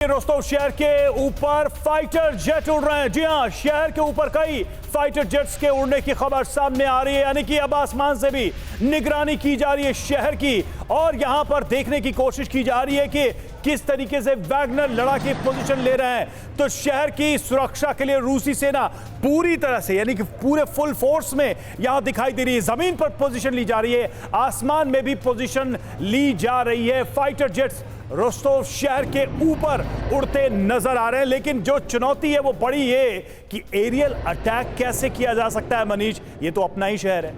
Rostov शहर के ऊपर फाइटर जेट उड़ रहे हैं। जी हां, शहर के ऊपर कई फाइटर जेट्स के उड़ने की खबर सामने आ रही है, यानी कि अब आसमान से भी निगरानी की जा रही है शहर की, और यहां पर देखने की कोशिश की जा रही है कि किस तरीके से वैगनर लड़ाके पोजीशन ले रहे हैं। तो शहर की सुरक्षा के लिए रूसी सेना पूरी तरह से, यानी कि पूरे फुल फोर्स में यहां दिखाई दे रही है। जमीन पर पोजीशन ली जा रही है, आसमान में भी पोजीशन ली जा रही है। फाइटर जेट्स रोस्तोव शहर के ऊपर उड़ते नजर आ रहे हैं, लेकिन जो चुनौती है वो बड़ी है कि एरियल अटैक कैसे किया जा सकता है। मनीष, ये तो अपना ही शहर है।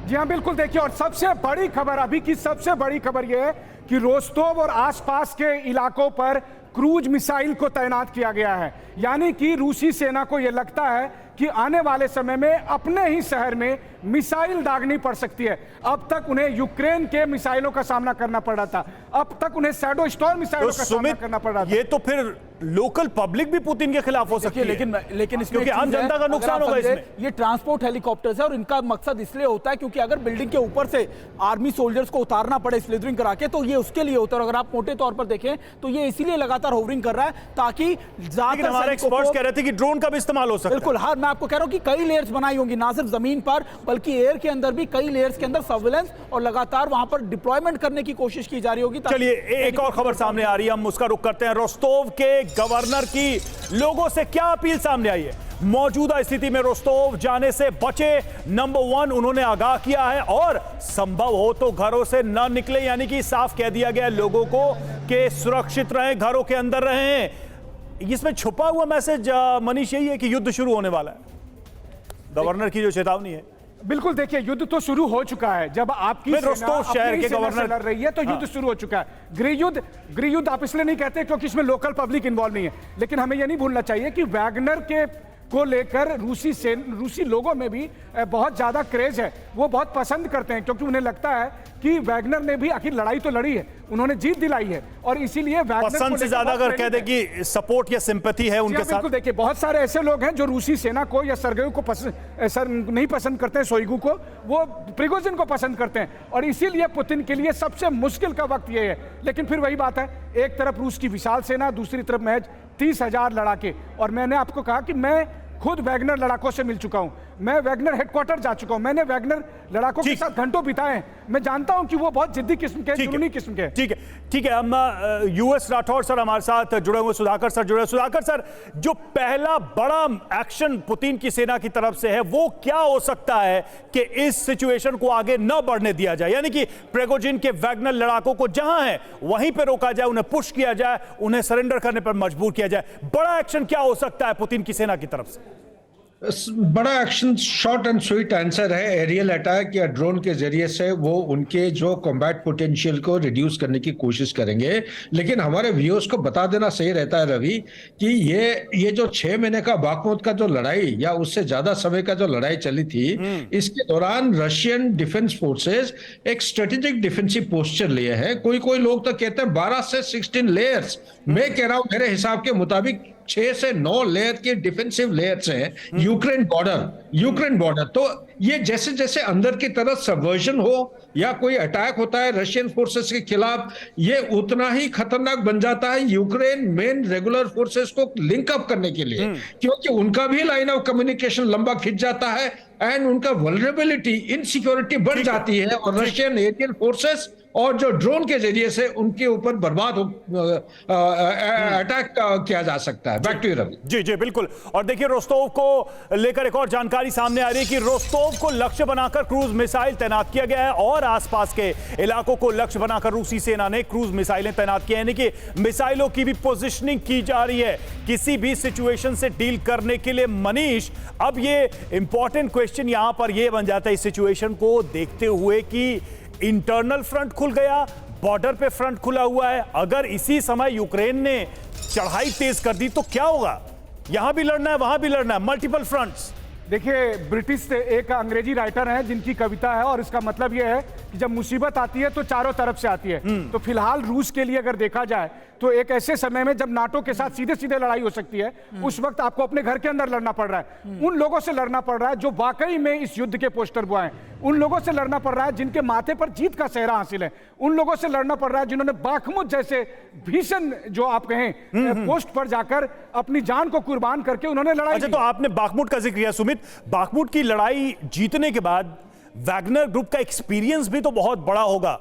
जी हाँ, बिल्कुल। देखिए, और सबसे बड़ी खबर, अभी की सबसे बड़ी खबर यह है कि रोस्तोव और आसपास के इलाकों पर क्रूज मिसाइल को तैनात किया गया है। यानी कि रूसी सेना को यह लगता है कि आने वाले समय में अपने ही शहर में मिसाइल दागनी पड़ सकती है। अब तक उन्हें यूक्रेन के मिसाइलों का सामना करना पड़ रहा था, अब तक उन्हें शैडो स्टॉर्म मिसाइलों का सामना करना पड़ रहा था। ये तो फिर लोकल पब्लिक भी पुतिन के खिलाफ हो सकती है, लेकिन इसमें क्योंकि आम जनता का नुकसान होगा इसमें। ये ट्रांसपोर्ट हेलीकॉप्टर्स है और इनका मकसद इसलिए होता है क्योंकि अगर बिल्डिंग के ऊपर से आर्मी सोल्जर्स को उतारना पड़े स्लिदरिंग करा के, तो ये उसके लिए होता है। अगर आप मोटे तौर पर देखें तो ये इसीलिए लगातार होवरिंग कर रहा है ताकि ज्यादा हमारे एक्सपर्ट्स कह रहे थे कि ड्रोन का भी इस्तेमाल हो सकता है। बिल्कुल, हाँ, मैं आपको कह रहा हूं कि कई लेयर्स बनाई होंगी, ना सिर्फ जमीन पर बल्कि एयर के अंदर भी कई लेयर्स के अंदर सर्विलेंस और लगातार वहां पर डिप्लॉयमेंट करने की कोशिश की जा रही होगी। चलिए, एक और खबर सामने आ रही है, हम उसका रुख करते हैं। रोस्तोव के गवर्नर की लोगों से क्या अपील सामने आई है? मौजूदा स्थिति में रोस्तोव जाने से बचे, नंबर 1 उन्होंने आगाह किया है, और संभव हो तो घरों से न निकले, यानी कि साफ कह दिया गया लोगों को कि सुरक्षित रहें, घरों के अंदर रहें। इसमें छुपा हुआ मैसेज मनीष यही है कि युद्ध शुरू होने वाला है, गवर्नर की जो चेतावनी है। बिल्कुल, देखिए, युद्ध तो शुरू हो चुका है। जब आपकी रोस्तोव शहर के गवर्नर लड़ रही है तो युद्ध शुरू हो चुका है। गृह युद्ध आप इसलिए नहीं कहते क्योंकि इसमें लोकल पब्लिक इन्वॉल्व नहीं है, लेकिन हमें यह नहीं भूलना चाहिए कि वैगनर के को लेकर रूसी लोगों में भी बहुत ज्यादा क्रेज है। वो बहुत पसंद करते हैं क्योंकि उन्हें लगता है कि वैगनर ने भी आखिर लड़ाई तो लड़ी है, उन्होंने जीत दिलाई है, और इसीलिए वैगनर पसंद से ज्यादा अगर कहते कि सपोर्ट या सिंपैथी है उनके साथ। देखिए, बहुत सारे ऐसे लोग हैं जो रूसी सेना को या सर्गेई को नहीं पसंद करते हैं, शोइगु को, वो प्रिगोजिन को पसंद करते हैं, और इसीलिए पुतिन के लिए सबसे मुश्किल का वक्त ये है। लेकिन फिर वही बात है, एक तरफ रूस की विशाल सेना, दूसरी तरफ महज 30,000 लड़ाके। और मैंने आपको कहा कि मैं खुद वैगनर लड़ाकों से मिल चुका हूं, मैं वैगनर हेडक्वार्टर जा चुका हूं, मैंने वैगनर लड़ाकों के साथ घंटों बिताए हैं। मैं जानता हूं कि वो बहुत जिद्दी किस्म के, जुनूनी किस्म के। ठीक है। हम यूएस राठौर सर हमारे साथ जुड़े हुए, सुधाकर सर जुड़े। सुधाकर सर, जो पहला बड़ा एक्शन पुतिन की सेना की तरफ से है वो क्या हो सकता है कि इस सिचुएशन को आगे न बढ़ने दिया जाए, यानी कि प्रिगोजिन के वैगनर लड़ाकों को जहां है वहीं पर रोका जाए, उन्हें पुश किया जाए, उन्हें सरेंडर करने पर मजबूर किया जाए? बड़ा एक्शन क्या हो सकता है पुतिन की सेना की तरफ से? बड़ा action, short and sweet answer है एरियल अटैक या ड्रोन के जरिए से वो उनके जो कॉम्बैट पोटेंशियल को रिड्यूस करने की कोशिश करेंगे। लेकिन हमारे व्यूअर्स को बता देना सही रहता है रवि कि ये जो 6 महीने का बाखमुत का जो लड़ाई या उससे ज्यादा समय का जो लड़ाई चली थी, इसके दौरान रशियन डिफेंस फोर्सेस एक स्ट्रेटेजिक डिफेंसिव पोस्चर लिए हैं। कोई लोग तो कहते हैं 12 से 16 लेयर्स, मैं कह रहा हूं मेरे हिसाब के मुताबिक 6 से 9 लेयर के डिफेंसिव लेयर्स हैं यूक्रेन बॉर्डर। तो ये जैसे जैसे अंदर की तरफ सबवर्जन हो या कोई अटैक होता है रशियन फोर्सेस के खिलाफ, ये उतना ही खतरनाक बन जाता है यूक्रेन मेन रेगुलर फोर्सेस को लिंक अप करने के लिए, क्योंकि उनका भी लाइन ऑफ कम्युनिकेशन लंबा खिंच जाता है एंड उनका वल्नरेबिलिटी, इनसिक्योरिटी बढ़ जाती है, और रशियन एरियल फोर्सेस और जो ड्रोन के जरिए से उनके ऊपर बर्बाद अटैक किया जा सकता है। Back to you Ravi. जी बिल्कुल। और देखिए, रोस्तोव को लेकर एक और जानकारी सामने आ रही है कि रोस्तोव को लक्ष्य बनाकर क्रूज मिसाइल तैनात किया गया है, और आसपास के इलाकों को लक्ष्य बनाकर रूसी सेना ने क्रूज मिसाइलें तैनात की हैं, यानी कि मिसाइलों की भी पोजिशनिंग की जा रही है किसी भी सिचुएशन से डील करने के लिए। मनीष, अब ये इंपॉर्टेंट क्वेश्चन यहां पर यह बन जाता है इस सिचुएशन को देखते हुए कि इंटरनल फ्रंट खुल गया, बॉर्डर पे फ्रंट खुला हुआ है, अगर इसी समय यूक्रेन ने चढ़ाई तेज कर दी तो क्या होगा? यहां भी लड़ना है, वहां भी लड़ना है, मल्टीपल फ्रंट्स। देखिए, ब्रिटिश से एक अंग्रेजी राइटर हैं जिनकी कविता है, और इसका मतलब यह है कि जब मुसीबत आती है तो चारों तरफ से आती है। तो फिलहाल रूस के लिए अगर देखा जाए तो एक ऐसे समय में जब नाटो के साथ सीधे सीधे लड़ाई हो सकती है, उस वक्त आपको अपने घर के अंदर लड़ना पड़ रहा है, उन लोगों से लड़ना पड़ रहा है जो वाकई में इस युद्ध के पोस्टर बॉय हैं। उन लोगों से लड़ना पड़ रहा है जिनके माथे पर जीत का सेहरा हासिल है, उन लोगों से लड़ना पड़ रहा है जिन्होंने बाखमुद जैसे भीषण, जो आप कहें, पोस्ट पर जाकर अपनी जान को कुर्बान करके उन्होंने लड़ाई अच्छा, की। तो आपने बाखमुट का जिक्र किया सुमित, बाखमुट की लड़ाई जीतने के बाद वैगनर ग्रुप का एक्सपीरियंस भी तो बहुत बड़ा होगा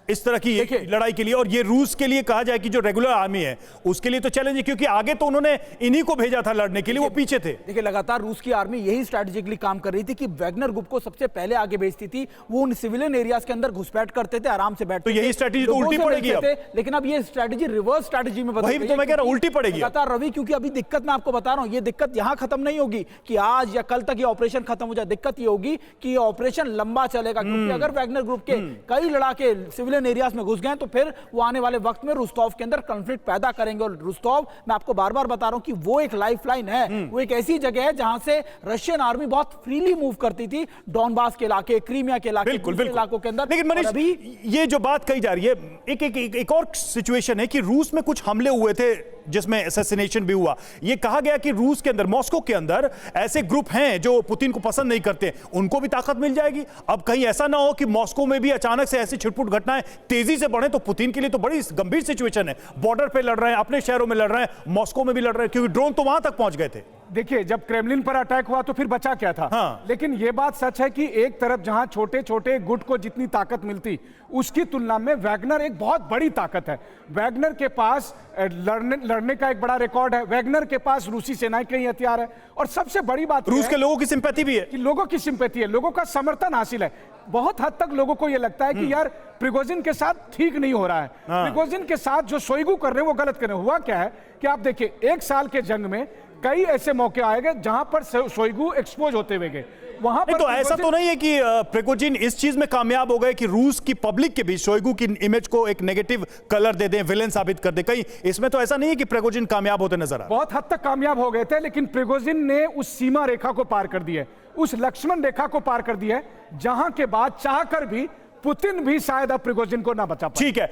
इस तरह की लड़ाई के लिए, और ये रूस के लिए कहा जाए कि जो रेगुलर आर्मी है उसके लिए तो चैलेंज है, क्योंकि आगे तो उन्होंने इन्हीं को भेजा था लड़ने के लिए, वो पीछे थे। देखिए, लगातार रूस की आर्मी यही स्ट्रैटेजिकली काम कर रही थी कि वैगनर ग्रुप को सबसे पहले आगे भेजती थी, वो उन सिविलियन एरियाज के अंदर घुसपैठ करते थे, आराम से बैठते तो यही स्ट्रैटेजी तो उल्टी पड़ेगी अब। लेकिन अब ये स्ट्रैटेजी रिवर्स स्ट्रैटेजी में बदल गई है। तो मैं कह रहा हूं उल्टी पड़ेगी लगातार रवि, क्योंकि अभी दिक्कत मैं आपको बता रहा हूं, ये दिक्कत यहां खत्म नहीं होगी कि आज या कल तक ये ऑपरेशन खत्म हो जाए। दिक्कत ये होगी कि ये ऑपरेशन लंबा चलेगा, क्योंकि अगर वैगनर ग्रुप के कई लड़ाके सिविलियन एरियाज में घुस गए तो फिर वो आने वाले वक्त में रुस्तोव के अंदर कॉन्फ्लिक्ट पैदा करेंगे। और रुस्तोव, मैं आपको बार बार बता रहा हूं कि वो एक लाइफलाइन है, वो एक ऐसी जगह है जहां से रशियन आर्मी बहुत फ्रीली मूव करती थी, डॉनबास के इलाके, क्रीमिया के इलाके, बिल्कुल इलाकों के अंदर। लेकिन मनीष, अभी ये जो बात कही जा रही है, एक और सिचुएशन है कि रूस में कुछ हमले हुए थे जिसमें असैसिनेशन भी हुआ। ये कहा गया कि रूस के अंदर, मॉस्को के अंदर ऐसे ग्रुप हैं जो पुतिन को पसंद नहीं करते, उनको भी ताकत मिल जाएगी। अब कहीं ऐसा ना हो कि मॉस्को में भी अचानक से ऐसी छिटपुट घटनाएं तेजी से बढ़े, तो पुतिन के लिए तो बड़ी गंभीर सिचुएशन है। बॉर्डर पे लड़ रहे हैं, अपने शहरों में लड़ रहे हैं, मॉस्को में भी लड़ रहे हैं, क्योंकि ड्रोन तो वहां तक पहुंच गए थे। देखिए, जब क्रेमलिन पर अटैक हुआ तो फिर बचा क्या था। हाँ। लेकिन यह बात सच है कि एक तरफ जहां छोटे छोटे गुट को जितनी ताकत मिलती, उसकी तुलना में वैगनर एक बहुत बड़ी ताकत है। वैगनर के पास लड़ने का एक बड़ा रिकॉर्ड है, वैगनर के पास रूसी सेना के कई हथियार है, और सबसे बड़ी बात रूस के लोगों की सिंपैथी भी है, कि लोगों की सिंपैथी है, लोगों का समर्थन हासिल है। बहुत हद तक लोगों को यह लगता है कि यार प्रिगोजिन के साथ ठीक नहीं हो रहा है, प्रिगोजिन के साथ जो शोइगु कर रहे हैं वो गलत कर रहे हैं। हुआ क्या है कि आप देखिए, एक साल के जंग में कई ऐसे मौके आएंगे जहां पर शोइगु एक्सपोज होते हुए गए। वहां पर तो ऐसा तो नहीं है कि प्रिगोजिन इस चीज में कामयाब हो गए कि रूस की पब्लिक के बीच शोइगु की इमेज को एक नेगेटिव कलर दे दें, विलेन साबित कर दें। कहीं इसमें तो ऐसा नहीं है कि प्रिगोजिन कामयाब होते नजर आ। बहुत हद तक कामयाब हो गए थे, लेकिन प्रिगोजिन ने उस सीमा रेखा को पार कर दिया है, उस लक्ष्मण रेखा को पार कर दिया है, जहां के बाद चाहकर भी पुतिन भी शायद अब प्रिगोजिन को ना बचा पाए। ठीक है।